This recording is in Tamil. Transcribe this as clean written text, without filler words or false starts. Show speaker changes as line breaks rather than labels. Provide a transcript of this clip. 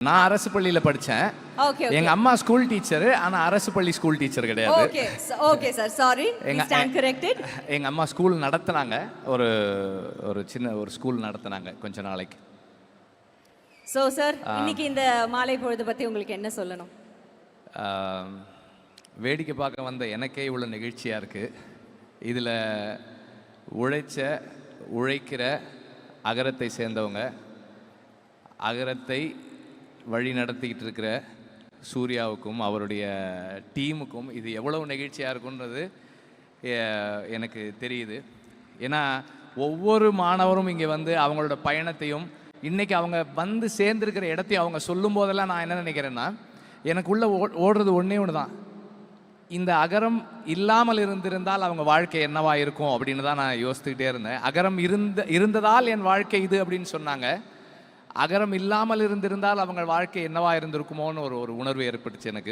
நான் அரசு பள்ளியில் படித்தேன்.
ஓகே.
எங்க அம்மா ஸ்கூல் டீச்சர். ஆனா அரசு பள்ளி ஸ்கூல் டீச்சர் கிடையாது.
Okay. Okay sir, sorry. We stand corrected.
எங்க அம்மா ஸ்கூல் நடத்துனாங்க. ஒரு சின்ன ஸ்கூல் நடத்துனாங்க கொஞ்ச நாளைக்கு.
சோ சார், இன்னைக்கு இந்த மாலை பொழுது பத்தி உங்களுக்கு என்ன சொல்லணும்?
வேடிக்கை பார்க்க வந்த எனக்கே இவ்வளோ நெகிழ்ச்சியா இருக்கு. இதுல உழைக்கிற அகரத்தை சேர்ந்தவங்க, அகரத்தை வழி நடத்திக்கிட்டு இருக்கிற சூர்யாவுக்கும் அவருடைய டீமுக்கும் இது எவ்வளவு நெகிழ்ச்சியாக இருக்குன்றது எனக்கு தெரியுது. ஏன்னா ஒவ்வொரு மாணவரும் இங்கே வந்து அவங்களோட பயணத்தையும் இன்றைக்கி அவங்க வந்து சேர்ந்துருக்கிற இடத்தையும் அவங்க சொல்லும் போதெல்லாம் நான் என்ன நினைக்கிறேன்னா, எனக்குள்ளே ஓடுறது ஒன்றே ஒன்று தான். இந்த அகரம் இல்லாமல் இருந்திருந்தால் அவங்க வாழ்க்கை என்னவா இருக்கும் அப்படின்னு தான் நான் யோசித்துக்கிட்டே இருந்தேன். அகரம் இருந்ததால் என் வாழ்க்கை இது அப்படின்னு சொன்னாங்க. அகரம் இல்லாமல் இருந்திருந்தால் அவங்க வாழ்க்கை என்னவா இருந்திருக்குமோன்னு ஒரு உணர்வு ஏற்பட்டுச்சு எனக்கு.